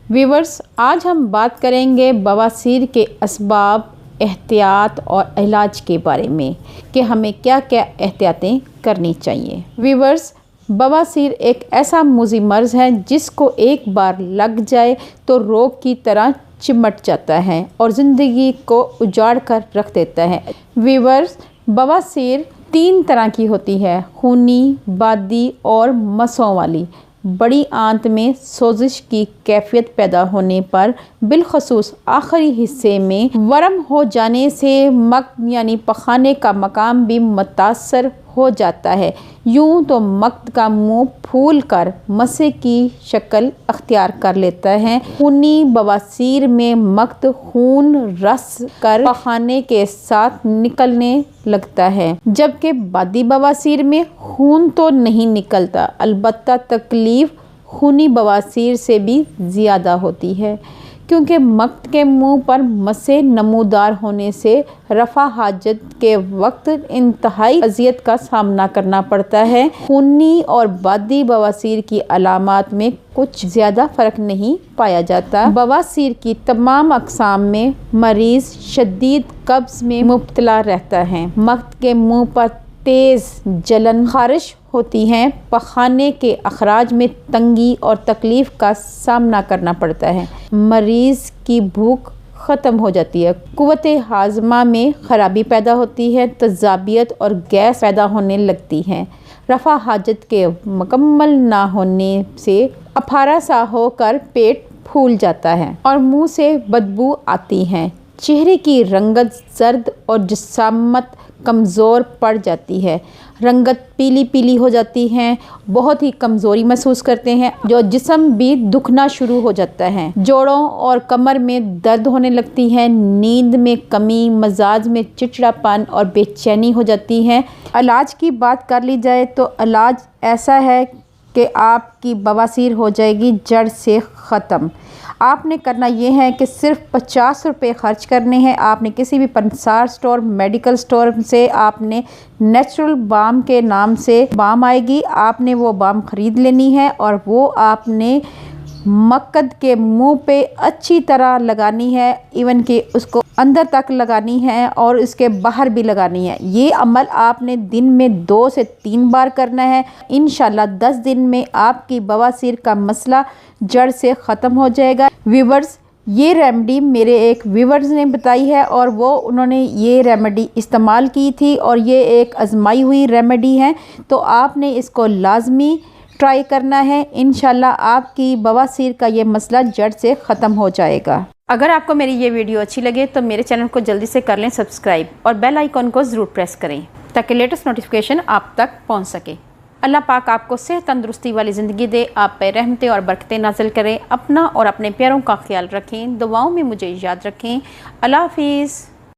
Viewers, आज हम बात करेंगे बवासीर के असबाब, एहतियात और इलाज के बारे में कि हमें क्या क्या एहतियातें करनी चाहिए। व्यूवर्स, बवासीर एक ऐसा मुज़ी मर्ज़ है जिसको एक बार लग जाए तो रोग की तरह चिमट जाता है और ज़िंदगी को उजाड़ कर रख देता है। व्यूवर्स, बवासीर 3 तरह की होती है, खूनी, बादी और मसों वाली। बड़ी आंत में सोजिश की कैफियत पैदा होने पर बिलखसूस आखिरी हिस्से में वरम हो जाने से मक्त यानी पखाने का मकाम भी मुतासर हो जाता है। यूं तो मक्त का मुंह फूल कर मसे की शक्ल अख्तियार कर लेता है। खूनी बवासीर में मक्त खून रस कर पखाने के साथ निकलने लगता है, जबकि बादी बवासीर में खून तो नहीं निकलता, अलबत्ता तकलीफ खूनी बवासीर से भी ज़्यादा होती है, क्योंकि मक्त के मुंह पर मसे नमूदार होने से रफ़ा हाजत के वक्त इंतहाई अज़ियत का सामना करना पड़ता है। खूनी और बादी बवासीर की अलामात में कुछ ज़्यादा फ़र्क नहीं पाया जाता। बवासीर की तमाम अक़साम में मरीज़ शदीद कब्ज़ में मुब्तला रहता है। मक्त के मुंह पर तेज़ जलन ख़ारिश होती हैं, पखाने के अखराज में तंगी और तकलीफ़ का सामना करना पड़ता है। मरीज़ की भूख ख़त्म हो जाती है, कुव्वते हाज़मा में ख़राबी पैदा होती है, तज़ाबियत और गैस पैदा होने लगती है। रफ़ा हाजत के मुकम्मल ना होने से अफारा सा होकर पेट फूल जाता है और मुँह से बदबू आती है। चेहरे की रंगत जर्द और जिस्मात कमज़ोर पड़ जाती है, रंगत पीली पीली हो जाती है, बहुत ही कमज़ोरी महसूस करते हैं, जो जिस्म भी दुखना शुरू हो जाता है। जोड़ों और कमर में दर्द होने लगती है, नींद में कमी, मजाज में चिड़चिड़ापन और बेचैनी हो जाती है। इलाज की बात कर ली जाए तो इलाज ऐसा है कि आपकी बवासीर हो जाएगी जड़ से ख़त्म। आपने करना ये है कि सिर्फ 50 रुपये ख़र्च करने हैं। आपने किसी भी पंसार स्टोर, मेडिकल स्टोर से आपने नेचुरल बाम के नाम से बाम आएगी, आपने वो बाम ख़रीद लेनी है और वो आपने मक्कद के मुंह पे अच्छी तरह लगानी है, इवन कि उसको अंदर तक लगानी है और इसके बाहर भी लगानी है। ये अमल आपने दिन में 2 से 3 बार करना है। इंशाल्लाह 10 दिन में आपकी बवासीर का मसला जड़ से ख़त्म हो जाएगा। व्यूवर्स, ये रेमेडी मेरे एक व्यूवर्स ने बताई है और उन्होंने ये रेमेडी इस्तेमाल की थी और ये एक आजमाई हुई रेमेडी है, तो आपने इसको लाजमी ट्राई करना है। इंशाल्लाह आपकी बवासीर का ये मसला जड़ से ख़त्म हो जाएगा। अगर आपको मेरी ये वीडियो अच्छी लगे तो मेरे चैनल को जल्दी से कर लें सब्सक्राइब और बेल आइकॉन को ज़रूर प्रेस करें ताकि लेटेस्ट नोटिफिकेशन आप तक पहुंच सके। अल्लाह पाक आपको सेहत तंदुरुस्ती वाली ज़िंदगी दे, आप पे रहमतें और बरकतें नाज़िल करें। अपना और अपने प्यारों का ख्याल रखें, दुआओं में मुझे याद रखें। अल्लाह हाफ़िज़।